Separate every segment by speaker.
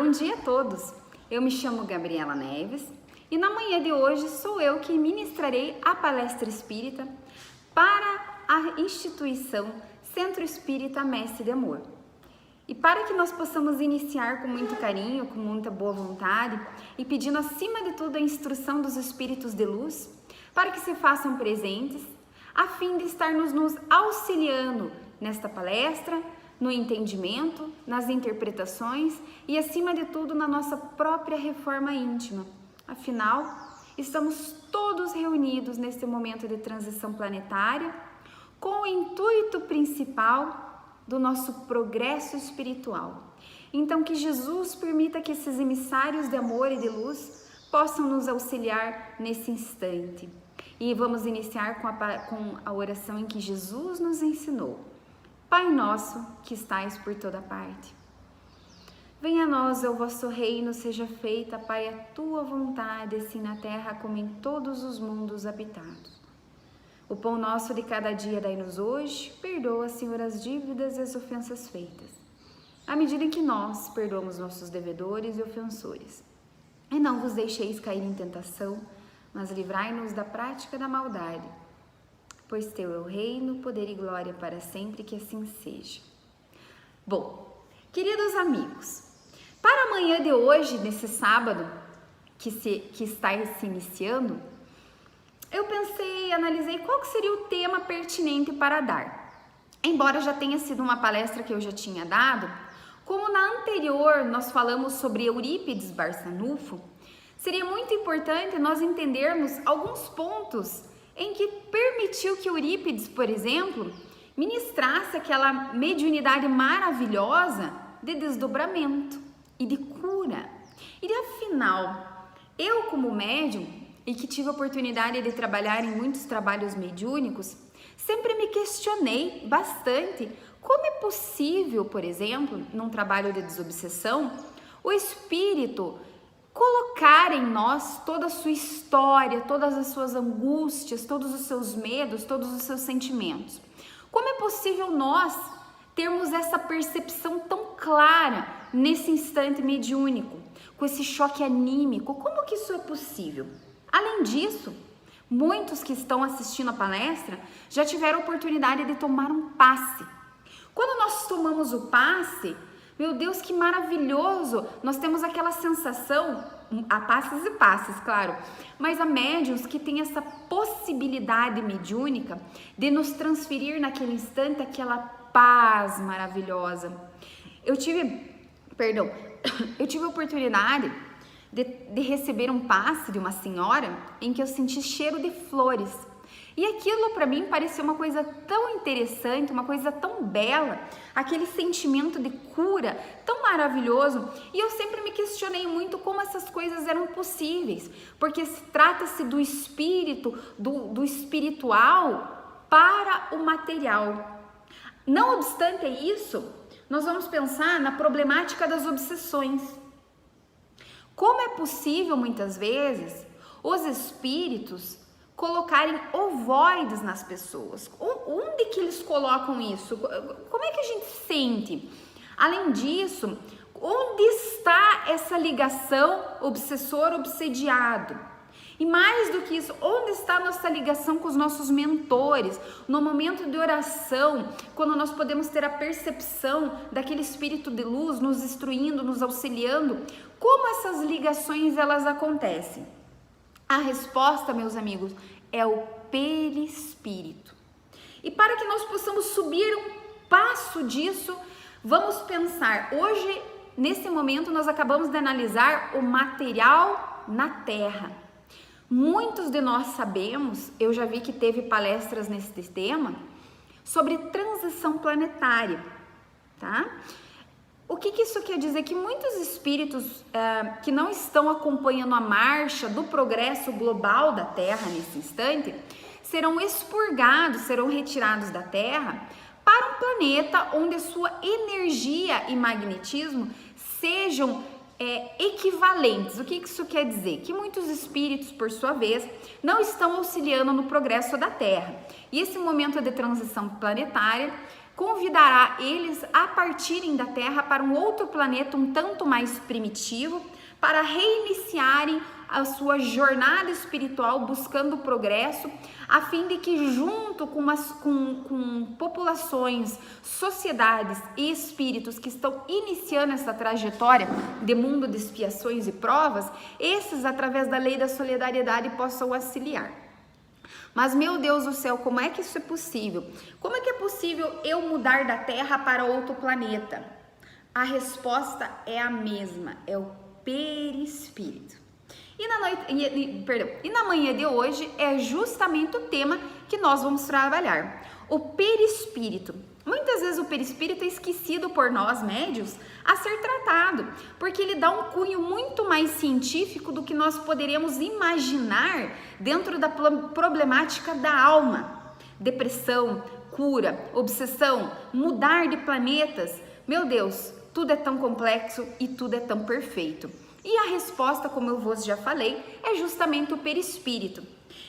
Speaker 1: bom dia a todos! Eu me chamo Gabriela Neves e na manhã de hoje sou eu que ministrarei a palestra espírita para a instituição Centro Espírita Mestre de Amor. E para que nós possamos iniciar com muito carinho, com muita boa vontade e pedindo acima de tudo a instrução dos espíritos de luz, para que se façam presentes, a fim de estar nos auxiliando nesta palestra, no entendimento, nas interpretações e, acima de tudo, na nossa própria reforma íntima. Afinal, estamos todos reunidos neste momento de transição planetária com o intuito principal do nosso progresso espiritual. Então, que Jesus permita que esses emissários de amor e de luz possam nos auxiliar nesse instante. E vamos iniciar com a oração em que Jesus nos ensinou. Pai nosso, que estais por toda parte, venha a nós o vosso reino, seja feita, Pai, a tua vontade, assim na terra como em todos os mundos habitados. O pão nosso de cada dia dai-nos hoje, perdoa, Senhor, as dívidas e as ofensas feitas, à medida em que nós perdoamos nossos devedores e ofensores. E não vos deixeis cair em tentação, mas livrai-nos da prática da maldade. Pois teu é o reino, poder e glória para sempre, que assim seja. Bom, queridos amigos, para a manhã de hoje, nesse sábado que está se iniciando, eu pensei, analisei qual que seria o tema pertinente para dar. Embora já tenha sido uma palestra que eu já tinha dado, como na anterior nós falamos sobre Eurípides Barçanufo, seria muito importante nós entendermos alguns pontos em que permitiu que Eurípides, por exemplo, ministrasse aquela mediunidade maravilhosa de desdobramento e de cura. E afinal, eu como médium, e que tive a oportunidade de trabalhar em muitos trabalhos mediúnicos, sempre me questionei bastante como é possível, por exemplo, num trabalho de desobsessão, o espírito colocar em nós toda a sua história, todas as suas angústias, todos os seus medos, todos os seus sentimentos. Como é possível nós termos essa percepção tão clara nesse instante mediúnico, com esse choque anímico? Como que isso é possível? Além disso, muitos que estão assistindo a palestra já tiveram a oportunidade de tomar um passe. Quando nós tomamos o passe, meu Deus, que maravilhoso! Nós temos aquela sensação, há passes e passes, claro, mas há médiuns que têm essa possibilidade mediúnica de nos transferir naquele instante aquela paz maravilhosa. Eu tive a oportunidade de receber um passe de uma senhora em que eu senti cheiro de flores. E aquilo para mim parecia uma coisa tão interessante, uma coisa tão bela, aquele sentimento de cura tão maravilhoso. E eu sempre me questionei muito como essas coisas eram possíveis, porque trata-se do espírito, do espiritual para o material. Não obstante isso, nós vamos pensar na problemática das obsessões. Como é possível, muitas vezes, os espíritos colocarem ovoides nas pessoas? Onde que eles colocam isso? Como é que a gente sente? Além disso, onde está essa ligação obsessor-obsediado? E mais do que isso, onde está a nossa ligação com os nossos mentores? No momento de oração, quando nós podemos ter a percepção daquele espírito de luz nos instruindo, nos auxiliando, como essas ligações elas acontecem? A resposta, meus amigos, é o perispírito. E para que nós possamos subir um passo disso, vamos pensar. Hoje, nesse momento, nós acabamos de analisar o material na Terra. Muitos de nós sabemos, eu já vi que teve palestras nesse tema, sobre transição planetária, tá? O que isso quer dizer? Que muitos espíritos que não estão acompanhando a marcha do progresso global da Terra nesse instante, serão expurgados, serão retirados da Terra para um planeta onde a sua energia e magnetismo sejam equivalentes. O que isso quer dizer? Que muitos espíritos, por sua vez, não estão auxiliando no progresso da Terra. E esse momento de transição planetária convidará eles a partirem da Terra para um outro planeta um tanto mais primitivo, para reiniciarem a sua jornada espiritual buscando o progresso, a fim de que junto com populações, sociedades e espíritos que estão iniciando essa trajetória de mundo de expiações e provas, esses, através da lei da solidariedade, possam auxiliar. Mas, meu Deus do céu, como é que isso é possível? Como é que é possível eu mudar da Terra para outro planeta? A resposta é a mesma, é o perispírito. E na manhã de hoje é justamente o tema que nós vamos trabalhar, o perispírito. Muitas vezes o perispírito é esquecido por nós médios a ser tratado, porque ele dá um cunho muito mais científico do que nós poderíamos imaginar dentro da problemática da alma. Depressão, cura, obsessão, mudar de planetas. Meu Deus, tudo é tão complexo e tudo é tão perfeito. E a resposta, como eu vos já falei, é justamente o perispírito.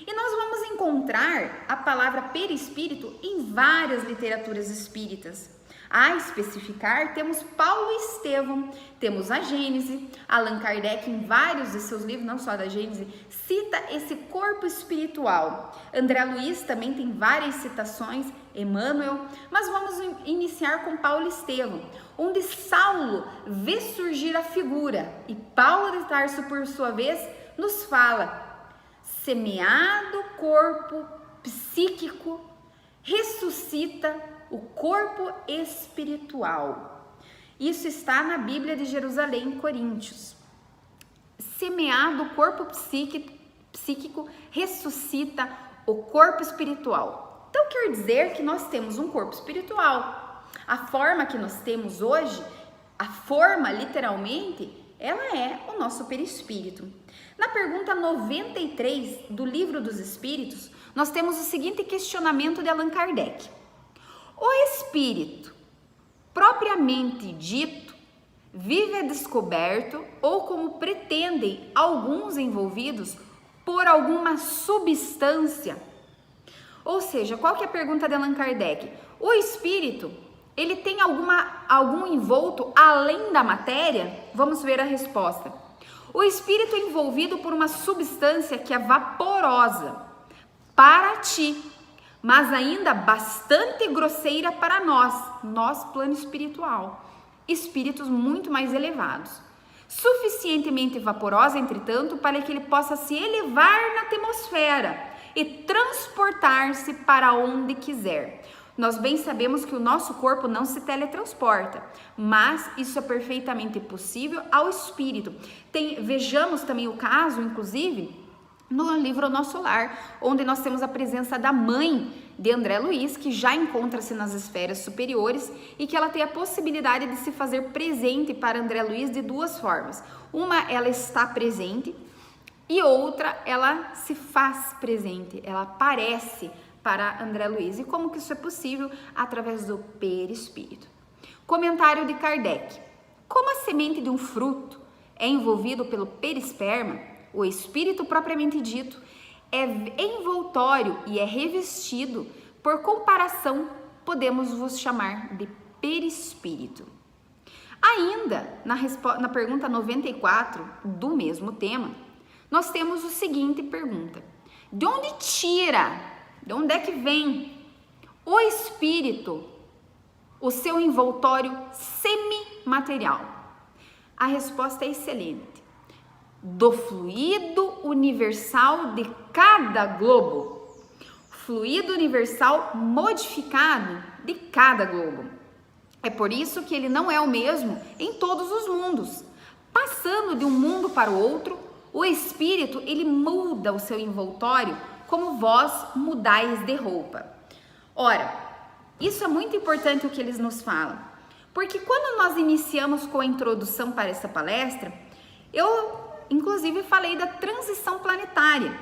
Speaker 1: E nós vamos encontrar a palavra perispírito em várias literaturas espíritas. A especificar, temos Paulo Estevão, temos a Gênese, Allan Kardec em vários de seus livros, não só da Gênese, cita esse corpo espiritual. André Luiz também tem várias citações, Emmanuel, mas vamos iniciar com Paulo Estevão, onde Saulo vê surgir a figura e Paulo de Tarso, por sua vez, nos fala: semeado corpo psíquico ressuscita o corpo espiritual. Isso está na Bíblia de Jerusalém, em Coríntios. Semeado o corpo psíquico ressuscita o corpo espiritual. Então quer dizer que nós temos um corpo espiritual. A forma que nós temos hoje, a forma literalmente, ela é o nosso perispírito. Na pergunta 93 do Livro dos Espíritos, nós temos o seguinte questionamento de Allan Kardec: o espírito, propriamente dito, vive a descoberto ou como pretendem alguns envolvidos por alguma substância? Ou seja, qual que é a pergunta de Allan Kardec? O espírito, ele tem algum envolto além da matéria? Vamos ver a resposta. O espírito é envolvido por uma substância que é vaporosa para ti, mas ainda bastante grosseira para nós plano espiritual, espíritos muito mais elevados. Suficientemente vaporosa, entretanto, para que ele possa se elevar na atmosfera e transportar-se para onde quiser. Nós bem sabemos que o nosso corpo não se teletransporta, mas isso é perfeitamente possível ao espírito. Vejamos também o caso, inclusive, no livro O Nosso Lar, onde nós temos a presença da mãe de André Luiz, que já encontra-se nas esferas superiores e que ela tem a possibilidade de se fazer presente para André Luiz de duas formas. Uma, ela está presente, e outra, ela se faz presente, ela aparece para André Luiz. E como que isso é possível? Através do perispírito. Comentário de Kardec: como a semente de um fruto é envolvido pelo perisperma, o espírito propriamente dito é envoltório e é revestido, por comparação, podemos vos chamar de perispírito. Ainda, na pergunta 94 do mesmo tema, nós temos o seguinte pergunta: de onde é que vem o espírito, o seu envoltório semimaterial? A resposta é excelente: do fluido universal de cada globo, fluido universal modificado de cada globo. É por isso que ele não é o mesmo em todos os mundos. Passando de um mundo para o outro, o espírito, ele muda o seu envoltório como vós mudais de roupa. Ora, isso é muito importante o que eles nos falam, porque quando nós iniciamos com a introdução para essa palestra, eu inclusive falei da transição planetária,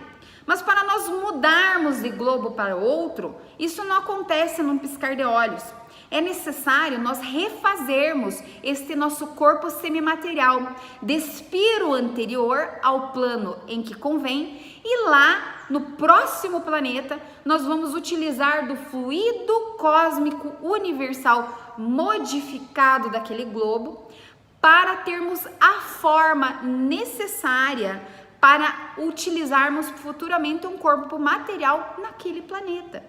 Speaker 1: mas para nós mudarmos de globo para outro, isso não acontece num piscar de olhos. É necessário nós refazermos este nosso corpo semimaterial, despir o anterior ao plano em que convém e lá no próximo planeta, nós vamos utilizar do fluido cósmico universal modificado daquele globo para termos a forma necessária para utilizarmos futuramente um corpo material naquele planeta.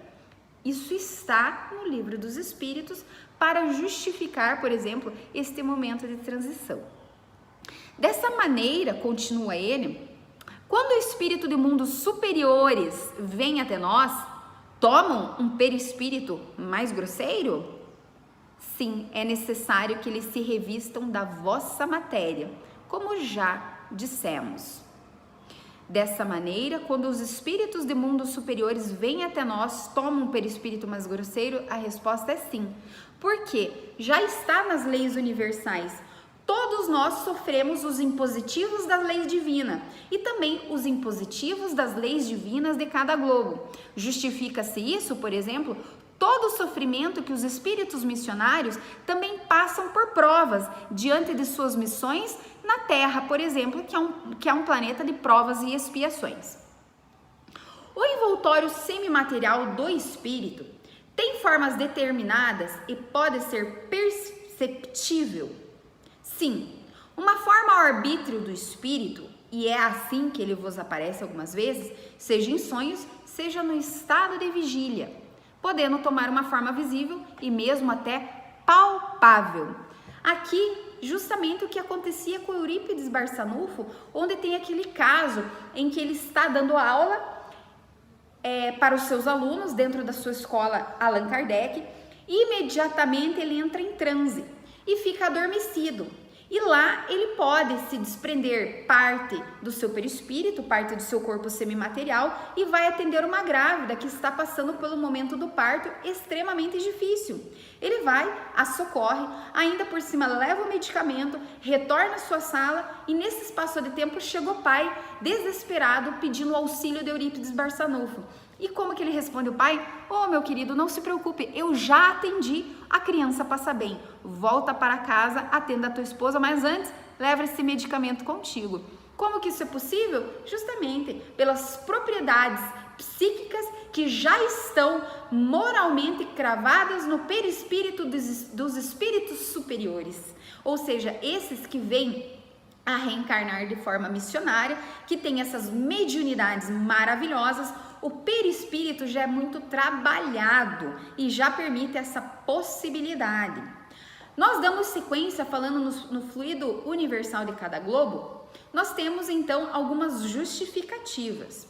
Speaker 1: Isso está no Livro dos Espíritos para justificar, por exemplo, este momento de transição. Dessa maneira, continua ele, quando o espírito de mundos superiores vem até nós, tomam um perispírito mais grosseiro? Sim, é necessário que eles se revistam da vossa matéria, como já dissemos. Dessa maneira, quando os espíritos de mundos superiores vêm até nós, tomam um perispírito mais grosseiro? A resposta é sim. Porque já está nas leis universais. Todos nós sofremos os impositivos da lei divina e também os impositivos das leis divinas de cada globo. Justifica-se isso, por exemplo, todo o sofrimento que os espíritos missionários também passam por provas diante de suas missões na Terra, por exemplo, que é um planeta de provas e expiações. O envoltório semimaterial do espírito tem formas determinadas e pode ser perceptível. Sim, uma forma ao arbítrio do espírito, e é assim que ele vos aparece algumas vezes, seja em sonhos, seja no estado de vigília, podendo tomar uma forma visível e mesmo até palpável. Aqui, justamente o que acontecia com Eurípides Barçanufo, onde tem aquele caso em que ele está dando aula para os seus alunos dentro da sua escola Allan Kardec, e imediatamente ele entra em transe e fica adormecido. E lá ele pode se desprender parte do seu perispírito, parte do seu corpo semimaterial e vai atender uma grávida que está passando pelo momento do parto extremamente difícil. Ele vai, a socorre, ainda por cima leva o medicamento, retorna à sua sala e nesse espaço de tempo chega o pai desesperado pedindo auxílio de Eurípides Barçanufo. E como que ele responde o pai? Oh, meu querido, não se preocupe, eu já atendi, a criança passa bem. Volta para casa, atenda a tua esposa, mas antes, leva esse medicamento contigo. Como que isso é possível? Justamente pelas propriedades psíquicas que já estão moralmente cravadas no perispírito dos espíritos superiores. Ou seja, esses que vêm a reencarnar de forma missionária, que tem essas mediunidades maravilhosas, o perispírito já é muito trabalhado e já permite essa possibilidade. Nós damos sequência falando no fluido universal de cada globo, nós temos então algumas justificativas.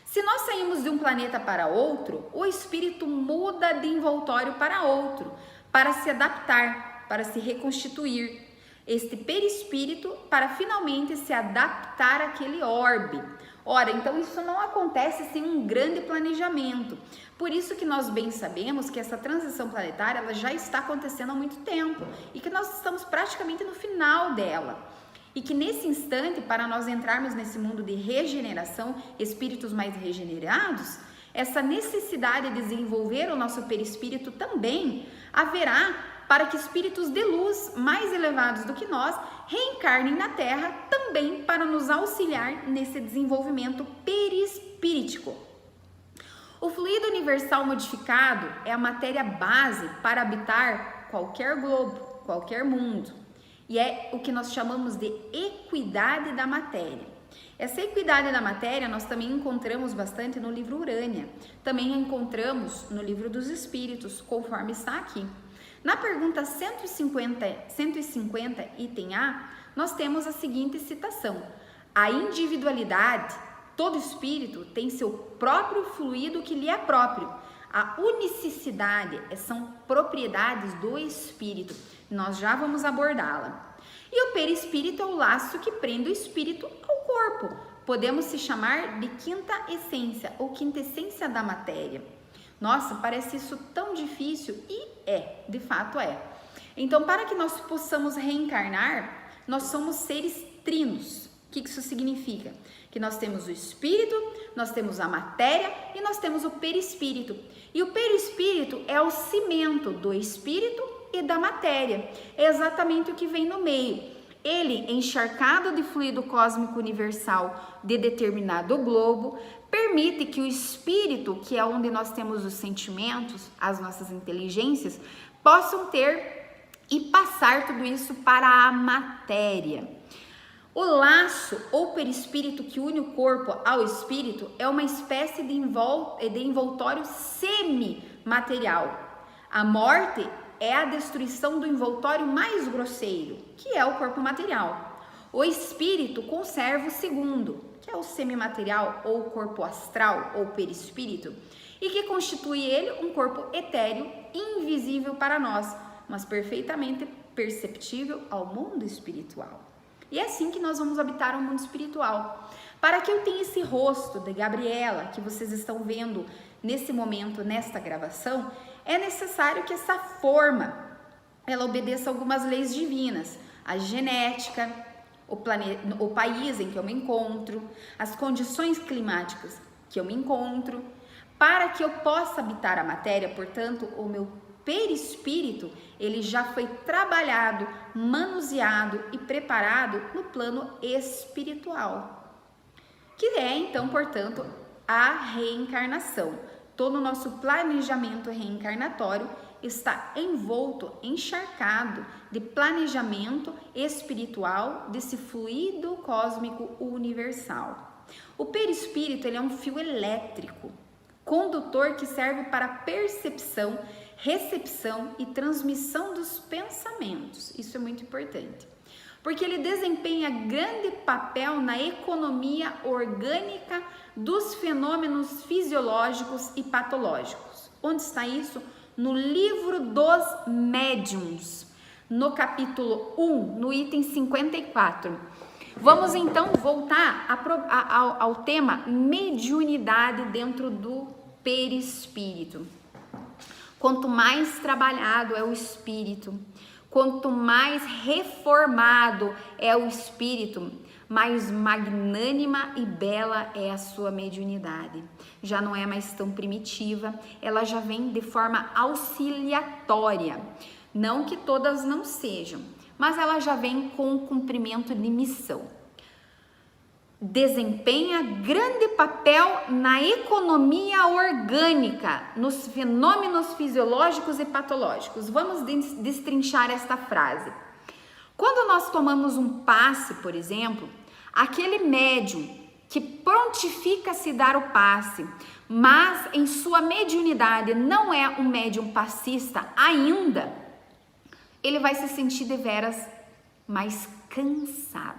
Speaker 1: Se nós saímos de um planeta para outro, o espírito muda de envoltório para outro, para se adaptar, para se reconstituir. Este perispírito para finalmente se adaptar àquele orbe. Ora, então isso não acontece sem um grande planejamento. Por isso que nós bem sabemos que essa transição planetária ela já está acontecendo há muito tempo e que nós estamos praticamente no final dela. E que nesse instante, para nós entrarmos nesse mundo de regeneração, espíritos mais regenerados, essa necessidade de desenvolver o nosso perispírito também haverá para que espíritos de luz mais elevados do que nós reencarnem na Terra também para nos auxiliar nesse desenvolvimento perispírico. O fluido universal modificado é a matéria base para habitar qualquer globo, qualquer mundo. E é o que nós chamamos de equidade da matéria. Essa equidade da matéria nós também encontramos bastante no livro Urânia. Também encontramos no livro dos Espíritos, conforme está aqui. Na pergunta 150, item A, nós temos a seguinte citação. A individualidade, todo espírito tem seu próprio fluido que lhe é próprio. A unicidade são propriedades do espírito. Nós já vamos abordá-la. E o perispírito é o laço que prende o espírito ao corpo. Podemos se chamar de quinta essência ou quintessência da matéria. Nossa, parece isso tão difícil e de fato é. Então, para que nós possamos reencarnar, nós somos seres trinos. O que isso significa? Que nós temos o espírito, nós temos a matéria e nós temos o perispírito. E o perispírito é o cimento do espírito e da matéria. É exatamente o que vem no meio. Ele, encharcado de fluido cósmico universal de determinado globo, permite que o espírito, que é onde nós temos os sentimentos, as nossas inteligências, possam ter e passar tudo isso para a matéria. O laço ou perispírito que une o corpo ao espírito é uma espécie de envoltório semimaterial. A morte é a destruição do envoltório mais grosseiro, que é o corpo material. O espírito conserva o segundo, que é o semimaterial ou corpo astral ou perispírito, e que constitui ele um corpo etéreo, invisível para nós, mas perfeitamente perceptível ao mundo espiritual. E é assim que nós vamos habitar o mundo espiritual. Para que eu tenha esse rosto de Gabriela, que vocês estão vendo nesse momento, nesta gravação, é necessário que essa forma, ela obedeça algumas leis divinas, a genética, o país em que eu me encontro, as condições climáticas que eu me encontro, para que eu possa habitar a matéria. Portanto, o meu perispírito, ele já foi trabalhado, manuseado e preparado no plano espiritual, que é então, portanto, a reencarnação. Todo o nosso planejamento reencarnatório está envolto, encharcado de planejamento espiritual desse fluido cósmico universal. O perispírito, ele é um fio elétrico, condutor que serve para percepção, recepção e transmissão dos pensamentos. Isso é muito importante, porque ele desempenha grande papel na economia orgânica dos fenômenos fisiológicos e patológicos. Onde está isso? No livro dos médiuns, no capítulo 1, no item 54. Vamos então voltar ao tema mediunidade dentro do perispírito. Quanto mais trabalhado é o espírito, quanto mais reformado é o espírito, mais magnânima e bela é a sua mediunidade. Já não é mais tão primitiva, ela já vem de forma auxiliatória. Não que todas não sejam, mas ela já vem com o cumprimento de missão. Desempenha grande papel na economia orgânica, nos fenômenos fisiológicos e patológicos. Vamos destrinchar esta frase. Quando nós tomamos um passe, por exemplo, aquele médium que prontifica se dar o passe, mas em sua mediunidade não é um médium passista ainda, ele vai se sentir deveras mais cansado.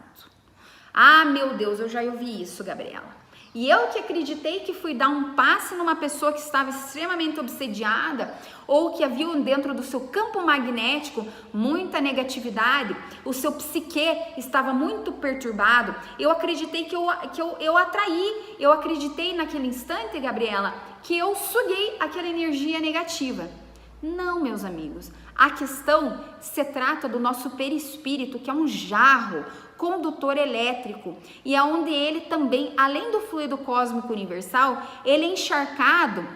Speaker 1: Ah, meu Deus, eu já ouvi isso, Gabriela. E eu que acreditei que fui dar um passe numa pessoa que estava extremamente obsediada ou que havia dentro do seu campo magnético muita negatividade, o seu psique estava muito perturbado. Eu acreditei que eu atraí, eu acreditei naquele instante, Gabriela, que eu suguei aquela energia negativa. Não, meus amigos, a questão se trata do nosso perispírito, que é um jarro condutor elétrico, e aonde ele também, além do fluido cósmico universal, ele é encharcado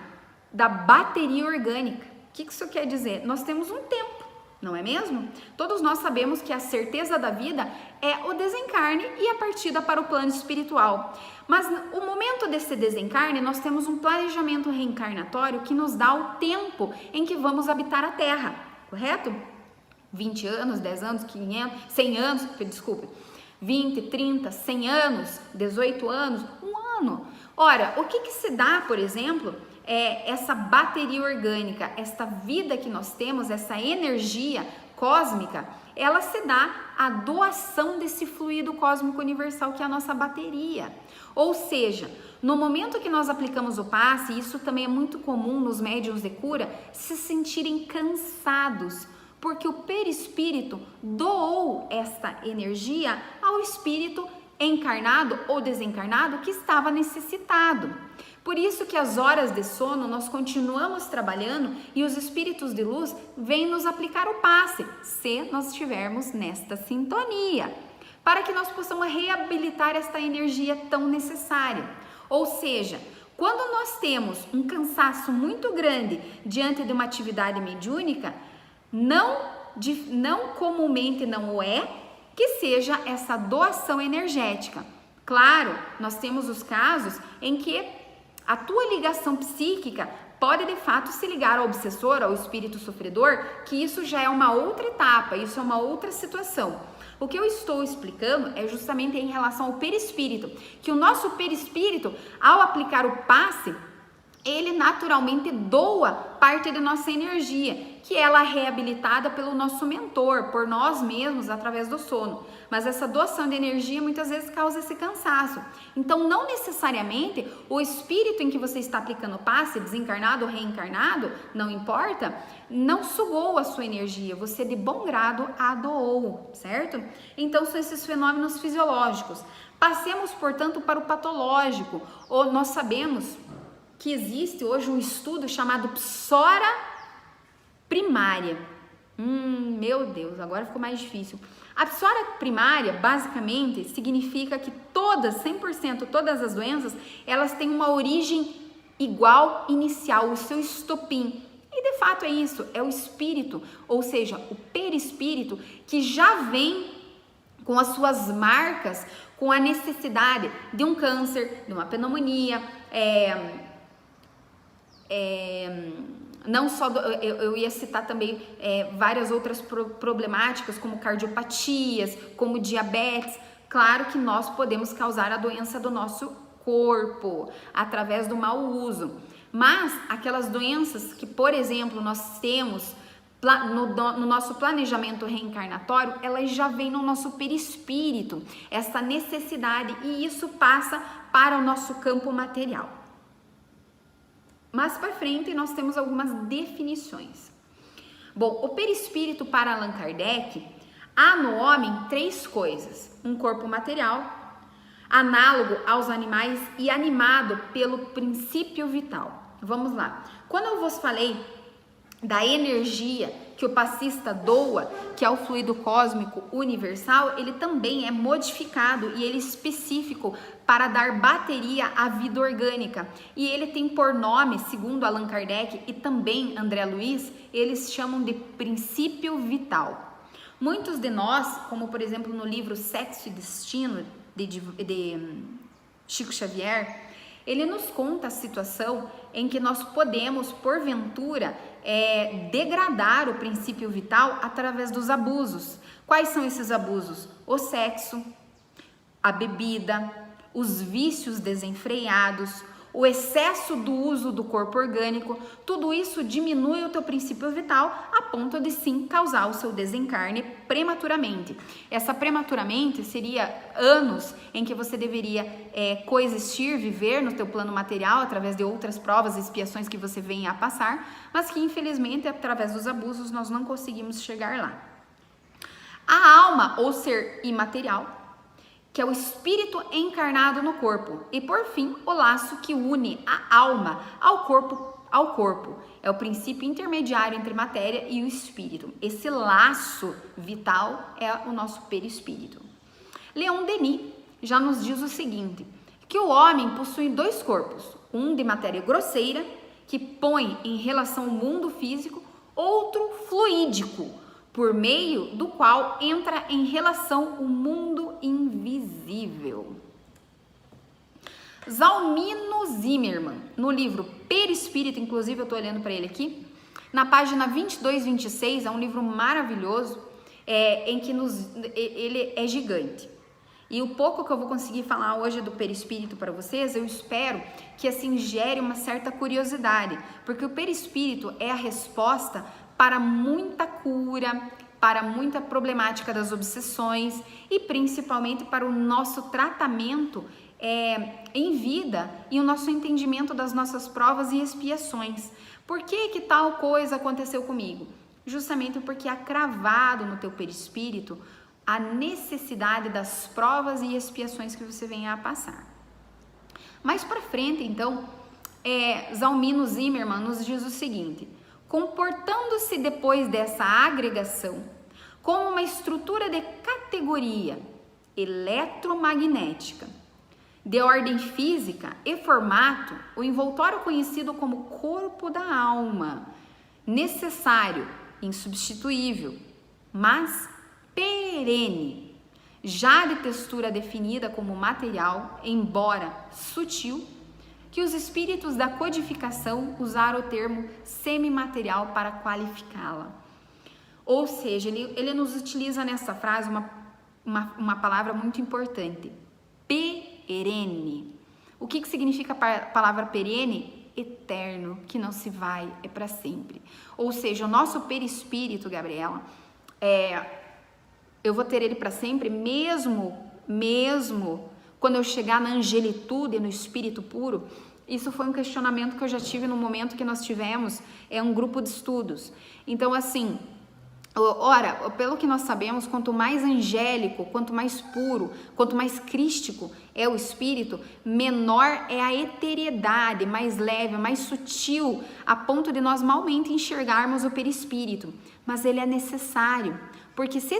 Speaker 1: da bateria orgânica. O que isso quer dizer? Nós temos um tempo, não é mesmo? Todos nós sabemos que a certeza da vida é o desencarne e a partida para o plano espiritual. Mas o momento desse desencarne, nós temos um planejamento reencarnatório que nos dá o tempo em que vamos habitar a Terra, correto? 20 anos, 10 anos, 500, 100 anos, desculpa, 20, 30, 100 anos, 18 anos, um ano. Ora, o que se dá, por exemplo, é essa bateria orgânica, esta vida que nós temos, essa energia cósmica, ela se dá a doação desse fluido cósmico universal que é a nossa bateria. Ou seja, no momento que nós aplicamos o passe, isso também é muito comum nos médiuns de cura, se sentirem cansados, porque o perispírito doou esta energia ao espírito encarnado ou desencarnado que estava necessitado. Por isso que as horas de sono nós continuamos trabalhando e os espíritos de luz vêm nos aplicar o passe, se nós estivermos nesta sintonia, para que nós possamos reabilitar esta energia tão necessária. Ou seja, quando nós temos um cansaço muito grande diante de uma atividade mediúnica, não comumente não o é, que seja essa doação energética. Claro, nós temos os casos em que A tua ligação psíquica pode de fato se ligar ao obsessor, ao espírito sofredor, que isso já é uma outra etapa, isso é uma outra situação. O que eu estou explicando é justamente em relação ao perispírito, que o nosso perispírito, ao aplicar o passe, ele naturalmente doa parte da nossa energia, que ela é reabilitada pelo nosso mentor, por nós mesmos, através do sono. Mas essa doação de energia muitas vezes causa esse cansaço. Então, não necessariamente o espírito em que você está aplicando o passe, desencarnado ou reencarnado, não importa, não sugou a sua energia, você de bom grado a doou, certo? Então, são esses fenômenos fisiológicos. Passemos, portanto, para o patológico, ou nós sabemos que existe hoje um estudo chamado psora primária. Meu Deus, agora ficou mais difícil. A psora primária, basicamente, significa que 100% todas as doenças, elas têm uma origem igual inicial, o seu estopim. E de fato é isso, é o espírito, ou seja, o perispírito, que já vem com as suas marcas, com a necessidade de um câncer, de uma pneumonia, não só, eu ia citar também várias outras problemáticas, como cardiopatias, como diabetes. Claro que nós podemos causar a doença do nosso corpo através do mau uso, mas aquelas doenças que, por exemplo, nós temos no nosso planejamento reencarnatório, elas já vêm no nosso perispírito, essa necessidade, e isso passa para o nosso campo material. Mais para frente nós temos algumas definições. Bom, o perispírito para Allan Kardec, há no homem 3 coisas: um corpo material, análogo aos animais e animado pelo princípio vital. Vamos lá. Quando eu vos falei da energia que o passista doa, que é o fluido cósmico universal, ele também é modificado e ele é específico para dar bateria à vida orgânica. E ele tem por nome, segundo Allan Kardec e também André Luiz, eles chamam de princípio vital. Muitos de nós, como por exemplo no livro Sexo e Destino, de Chico Xavier, ele nos conta a situação em que nós podemos, porventura, degradar o princípio vital através dos abusos. Quais são esses abusos? O sexo, a bebida, os vícios desenfreados, o excesso do uso do corpo orgânico. Tudo isso diminui o teu princípio vital a ponto de sim causar o seu desencarne prematuramente. Essa prematuramente seria anos em que você deveria coexistir, viver no teu plano material através de outras provas e expiações que você venha a passar, mas que infelizmente através dos abusos nós não conseguimos chegar lá. A alma, ou ser imaterial, que é o espírito encarnado no corpo, e por fim o laço que une a alma ao corpo, é o princípio intermediário entre matéria e o espírito. Esse laço vital é o nosso perispírito. Leon Denis já nos diz o seguinte, que o homem possui 2 corpos, um de matéria grosseira, que põe em relação ao mundo físico, outro fluídico, por meio do qual entra em relação o mundo invisível. Zalmino Zimmermann, no livro Perispírito, inclusive eu estou olhando para ele aqui, na página 22 e 26, é um livro maravilhoso, em que ele é gigante. E o pouco que eu vou conseguir falar hoje do perispírito para vocês, eu espero que assim gere uma certa curiosidade, porque o perispírito é a resposta para muita cura, para muita problemática das obsessões e principalmente para o nosso tratamento em vida e o nosso entendimento das nossas provas e expiações. Por que tal coisa aconteceu comigo? Justamente porque há cravado no teu perispírito a necessidade das provas e expiações que você venha a passar. Mais para frente, então, Zalmino Zimmermann nos diz o seguinte: comportando-se depois dessa agregação como uma estrutura de categoria eletromagnética, de ordem física e formato, o envoltório conhecido como corpo da alma, necessário, insubstituível, mas perene, já de textura definida como material, embora sutil, que os espíritos da codificação usaram o termo semimaterial para qualificá-la. Ou seja, ele nos utiliza nessa frase uma palavra muito importante, perene. O que significa a palavra perene? Eterno, que não se vai, é para sempre. Ou seja, o nosso perispírito, Gabriela, eu vou ter ele para sempre, mesmo quando eu chegar na angelitude, no espírito puro. Isso foi um questionamento que eu já tive no momento que nós tivemos um grupo de estudos. Então, assim, ora, pelo que nós sabemos, quanto mais angélico, quanto mais puro, quanto mais crístico é o espírito, menor é a eteriedade, mais leve, mais sutil, a ponto de nós malmente enxergarmos o perispírito. Mas ele é necessário, porque se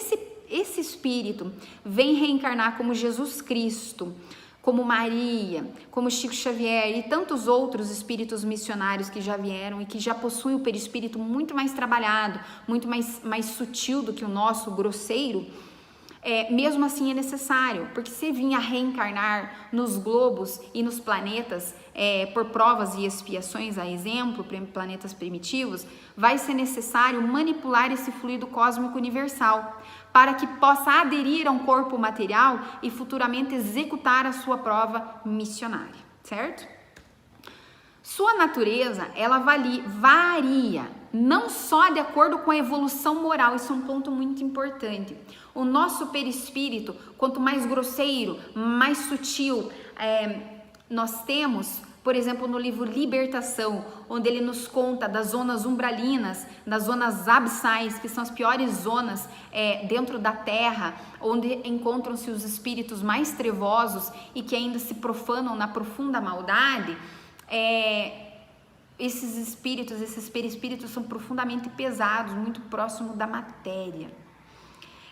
Speaker 1: esse espírito vem reencarnar como Jesus Cristo, como Maria, como Chico Xavier e tantos outros espíritos missionários que já vieram e que já possuem o perispírito muito mais trabalhado, muito mais sutil do que o nosso, grosseiro, mesmo assim é necessário, porque se vir a reencarnar nos globos e nos planetas por provas e expiações, a exemplo, planetas primitivos, vai ser necessário manipular esse fluido cósmico universal, para que possa aderir a um corpo material e futuramente executar a sua prova missionária, certo? Sua natureza, ela varia, não só de acordo com a evolução moral, isso é um ponto muito importante. O nosso perispírito, quanto mais grosseiro, mais sutil, nós temos, por exemplo, no livro Libertação, onde ele nos conta das zonas umbralinas, das zonas abissais, que são as piores zonas dentro da Terra, onde encontram-se os espíritos mais trevosos e que ainda se profanam na profunda maldade. Esses espíritos, esses perispíritos são profundamente pesados, muito próximos da matéria.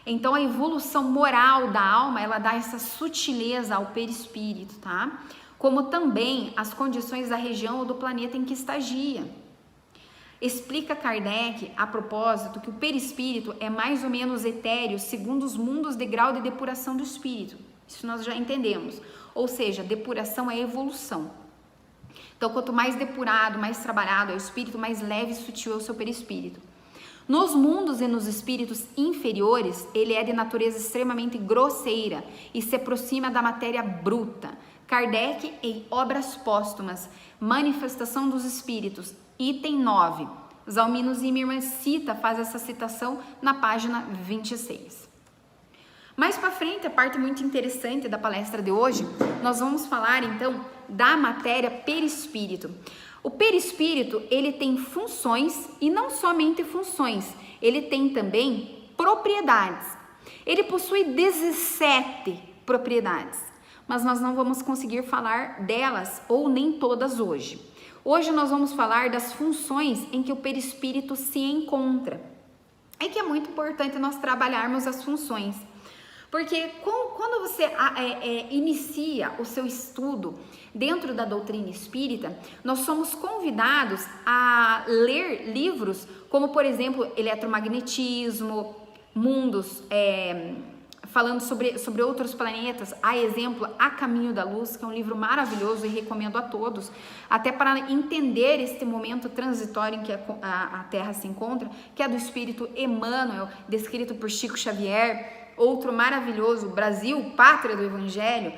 Speaker 1: Então, a evolução moral da alma, ela dá essa sutileza ao perispírito, tá? Como também as condições da região ou do planeta em que estagia. Explica Kardec, a propósito, que o perispírito é mais ou menos etéreo segundo os mundos de grau de depuração do espírito. Isso nós já entendemos. Ou seja, depuração é evolução. Então, quanto mais depurado, mais trabalhado é o espírito, mais leve e sutil é o seu perispírito. Nos mundos e nos espíritos inferiores, ele é de natureza extremamente grosseira e se aproxima da matéria bruta. Kardec, em Obras Póstumas, Manifestação dos Espíritos, item 9. Zalmino Zimmermann faz essa citação na página 26. Mais para frente, a parte muito interessante da palestra de hoje, nós vamos falar então da matéria perispírito. O perispírito, ele tem funções e não somente funções, ele tem também propriedades. Ele possui 17 propriedades, mas nós não vamos conseguir falar delas ou nem todas hoje. Hoje nós vamos falar das funções em que o perispírito se encontra. É que é muito importante nós trabalharmos as funções. Porque quando você inicia o seu estudo dentro da doutrina espírita, nós somos convidados a ler livros como, por exemplo, Eletromagnetismo, Mundos, falando sobre outros planetas, a exemplo, A Caminho da Luz, que é um livro maravilhoso e recomendo a todos, até para entender este momento transitório em que a Terra se encontra, que é do espírito Emmanuel, descrito por Chico Xavier. Outro maravilhoso, Brasil, Pátria do Evangelho,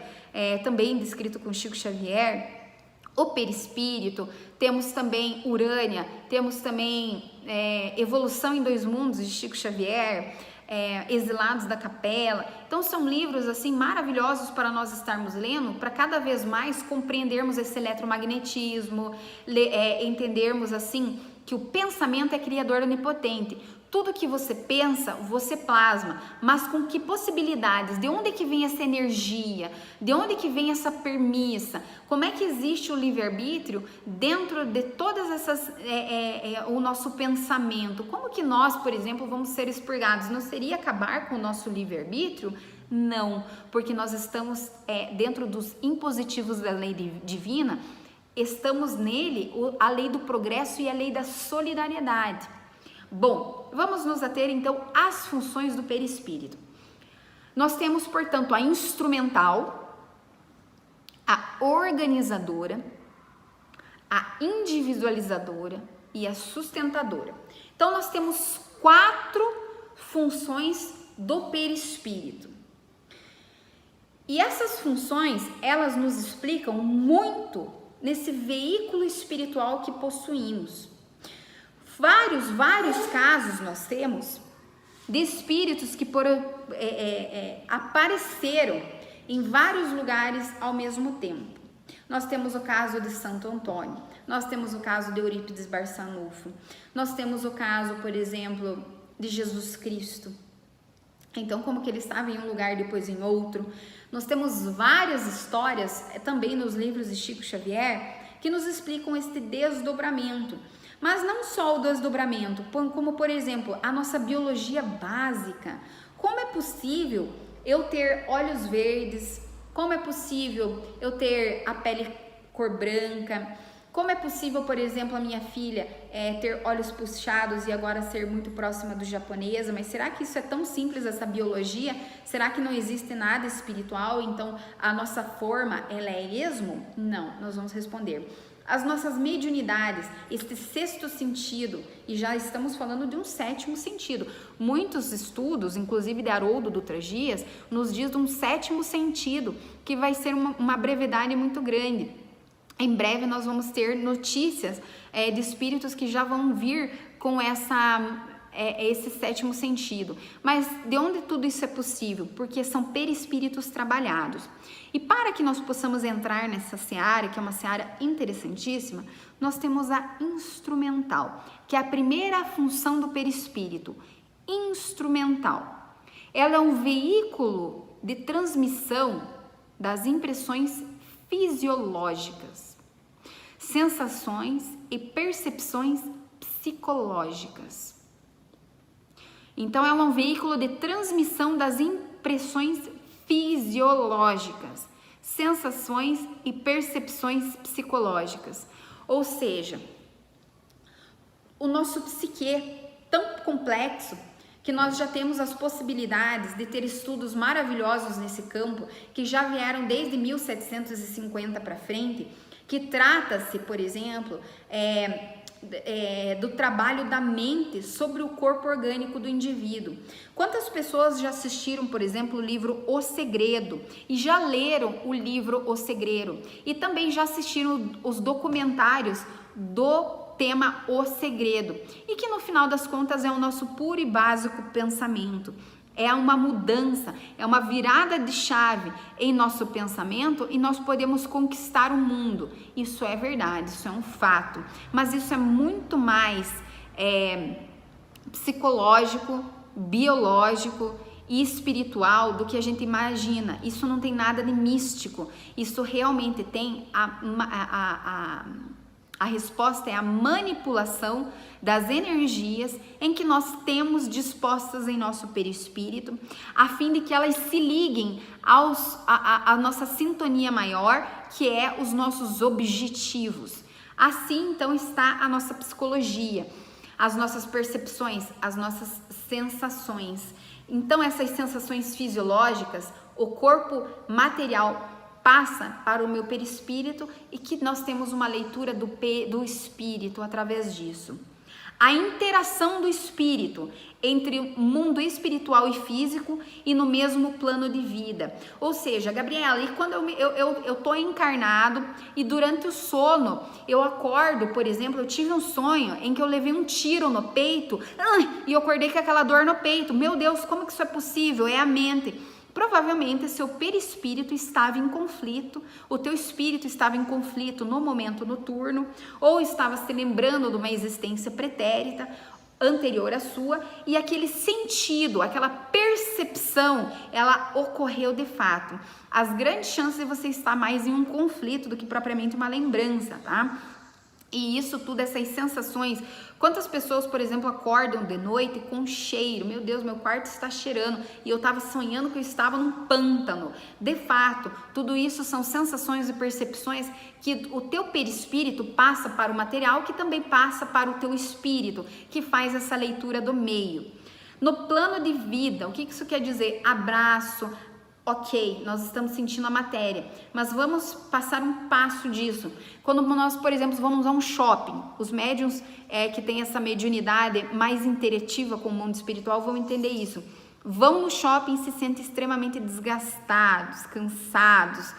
Speaker 1: também descrito com Chico Xavier. O perispírito, temos também Urânia, temos também Evolução em Dois Mundos, de Chico Xavier, Exilados da Capela. Então são livros assim maravilhosos para nós estarmos lendo, para cada vez mais compreendermos esse eletromagnetismo, entendermos assim que o pensamento é criador onipotente. Tudo que você pensa, você plasma, mas com que possibilidades? De onde que vem essa energia? De onde que vem essa premissa? Como é que existe o livre-arbítrio dentro de todas essas, o nosso pensamento? Como que nós, por exemplo, vamos ser expurgados? Não seria acabar com o nosso livre-arbítrio? Não, porque nós estamos dentro dos impositivos da lei divina, estamos nele a lei do progresso e a lei da solidariedade. Bom, vamos nos ater então às funções do perispírito. Nós temos, portanto, a instrumental, a organizadora, a individualizadora e a sustentadora. Então nós temos 4 funções do perispírito. E essas funções, elas nos explicam muito nesse veículo espiritual que possuímos. Vários casos nós temos de espíritos que apareceram em vários lugares ao mesmo tempo. Nós temos o caso de Santo Antônio, nós temos o caso de Eurípides Barçanufo, nós temos o caso, por exemplo, de Jesus Cristo. Então, como que ele estava em um lugar, depois em outro. Nós temos várias histórias, também nos livros de Chico Xavier, que nos explicam este desdobramento. Mas não só o desdobramento, como, por exemplo, a nossa biologia básica. Como é possível eu ter olhos verdes? Como é possível eu ter a pele cor branca? Como é possível, por exemplo, a minha filha ter olhos puxados e agora ser muito próxima do japonesa? Mas será que isso é tão simples, essa biologia? Será que não existe nada espiritual? Então, a nossa forma, ela é esmo? Não, nós vamos responder. As nossas mediunidades, este 6º sentido, e já estamos falando de um 7º sentido. Muitos estudos, inclusive de Haroldo Dutra Dias, nos diz de um 7º sentido, que vai ser uma brevidade muito grande. Em breve nós vamos ter notícias de espíritos que já vão vir com esse 7º sentido. Mas de onde tudo isso é possível? Porque são perispíritos trabalhados. E para que nós possamos entrar nessa seara, que é uma seara interessantíssima, nós temos a instrumental, que é a primeira função do perispírito. Instrumental. Ela é um veículo de transmissão das impressões fisiológicas, sensações e percepções psicológicas. Então, ela é um veículo de transmissão das impressões fisiológicas, sensações e percepções psicológicas. Ou seja, o nosso psique é tão complexo que nós já temos as possibilidades de ter estudos maravilhosos nesse campo, que já vieram desde 1750 para frente, que trata-se, por exemplo, do trabalho da mente sobre o corpo orgânico do indivíduo. Quantas pessoas já assistiram, por exemplo, o livro O Segredo e já leram o livro O Segredo e também já assistiram os documentários do tema O Segredo, e que no final das contas é o nosso puro e básico pensamento. É uma mudança, é uma virada de chave em nosso pensamento e nós podemos conquistar o mundo. Isso é verdade, isso é um fato, mas isso é muito mais psicológico, biológico e espiritual do que a gente imagina. Isso não tem nada de místico, isso realmente tem a resposta é a manipulação das energias em que nós temos dispostas em nosso perispírito, a fim de que elas se liguem à nossa sintonia maior, que é os nossos objetivos. Assim, então, está a nossa psicologia, as nossas percepções, as nossas sensações. Então, essas sensações fisiológicas, o corpo material passa para o meu perispírito e que nós temos uma leitura do espírito através disso. A interação do espírito entre o mundo espiritual e físico e no mesmo plano de vida. Ou seja, Gabriela, e quando eu tô encarnado e durante o sono eu acordo, por exemplo, eu tive um sonho em que eu levei um tiro no peito e eu acordei com aquela dor no peito. Meu Deus, como que isso é possível? É a mente. Provavelmente seu perispírito estava em conflito, o teu espírito estava em conflito no momento noturno, ou estava se lembrando de uma existência pretérita, anterior à sua, e aquele sentido, aquela percepção, ela ocorreu de fato. As grandes chances de você estar mais em um conflito do que propriamente uma lembrança, tá? E isso tudo, essas sensações, quantas pessoas, por exemplo, acordam de noite com cheiro, meu Deus, meu quarto está cheirando, e eu estava sonhando que eu estava num pântano. De fato, tudo isso são sensações e percepções que o teu perispírito passa para o material, que também passa para o teu espírito, que faz essa leitura do meio. No plano de vida, o que isso quer dizer? Abraço, Ok, nós estamos sentindo a matéria, mas vamos passar um passo disso. Quando nós, por exemplo, vamos a um shopping, os médiuns que têm essa mediunidade mais interativa com o mundo espiritual vão entender isso. Vão no shopping e se sentem extremamente desgastados, cansados.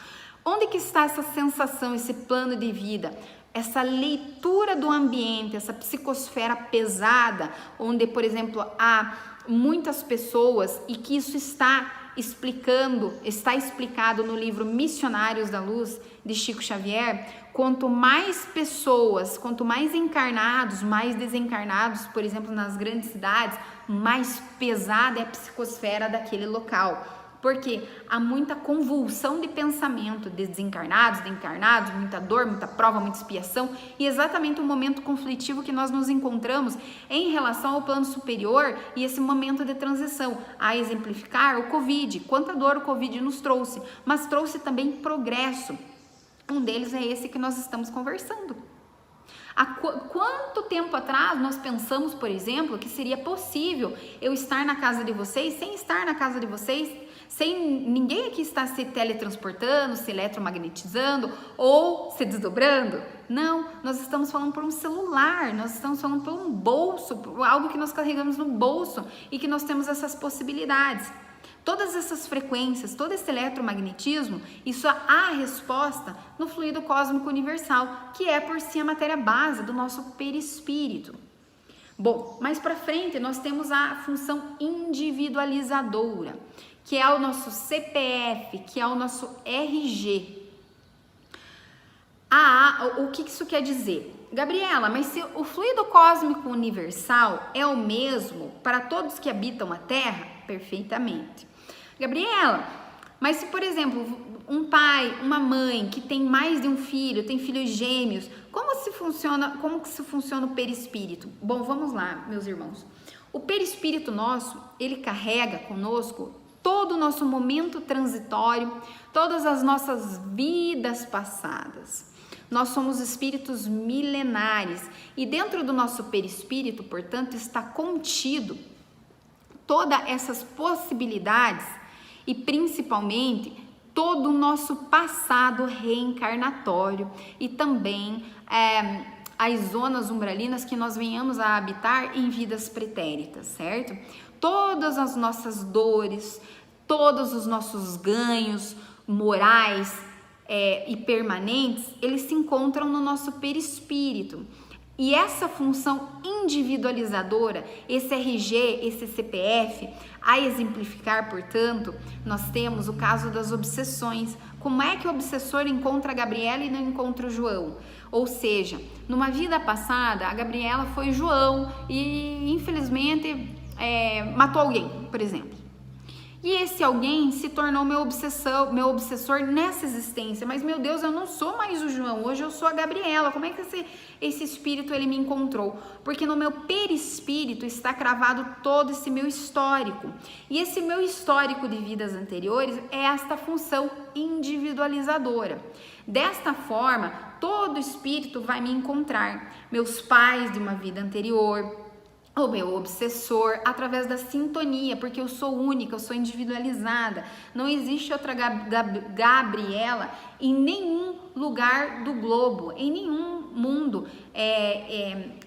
Speaker 1: Onde que está essa sensação, esse plano de vida? Essa leitura do ambiente, essa psicosfera pesada, onde, por exemplo, há muitas pessoas e que isso está explicado no livro Missionários da Luz, de Chico Xavier. Quanto mais pessoas, quanto mais encarnados, mais desencarnados, por exemplo, nas grandes cidades, mais pesada é a psicosfera daquele local. Porque há muita convulsão de pensamento, de desencarnados, de encarnados, muita dor, muita prova, muita expiação, e exatamente o momento conflitivo que nós nos encontramos em relação ao plano superior e esse momento de transição. A exemplificar o Covid, quanta dor o Covid nos trouxe, mas trouxe também progresso. Um deles é esse que nós estamos conversando. Há quanto tempo atrás nós pensamos, por exemplo, que seria possível eu estar na casa de vocês sem estar na casa de vocês, sem ninguém aqui estar se teletransportando, se eletromagnetizando ou se desdobrando? Não, nós estamos falando por um celular, nós estamos falando por um bolso, por algo que nós carregamos no bolso e que nós temos essas possibilidades. Todas essas frequências, todo esse eletromagnetismo, isso há resposta no fluido cósmico universal, que é por si a matéria base do nosso perispírito. Bom, mais para frente nós temos a função individualizadora, que é o nosso CPF, que é o nosso RG. O que isso quer dizer? Gabriela, mas se o fluido cósmico universal é o mesmo para todos que habitam a Terra? Perfeitamente. Gabriela, mas se, por exemplo, um pai, uma mãe que tem mais de um filho, tem filhos gêmeos, como que se funciona o perispírito? Bom, vamos lá, meus irmãos. O perispírito nosso, ele carrega conosco todo o nosso momento transitório, todas as nossas vidas passadas. Nós somos espíritos milenares e dentro do nosso perispírito, portanto, está contido todas essas possibilidades e principalmente todo o nosso passado reencarnatório e também as zonas umbralinas que nós venhamos a habitar em vidas pretéritas, certo? Todas as nossas dores, todos os nossos ganhos morais e permanentes, eles se encontram no nosso perispírito. E essa função individualizadora, esse RG, esse CPF, a exemplificar, portanto, nós temos o caso das obsessões. Como é que o obsessor encontra a Gabriela e não encontra o João? Ou seja, numa vida passada, a Gabriela foi João e, infelizmente, matou alguém, por exemplo. E esse alguém se tornou meu obsessor nessa existência. Mas, meu Deus, eu não sou mais o João, hoje eu sou a Gabriela. Como é que esse espírito ele me encontrou? Porque no meu perispírito está cravado todo esse meu histórico. E esse meu histórico de vidas anteriores é esta função individualizadora. Desta forma, todo espírito vai me encontrar. Meus pais de uma vida anterior, o meu obsessor, através da sintonia, porque eu sou única, eu sou individualizada. Não existe outra Gabriela em nenhum lugar do globo, em nenhum mundo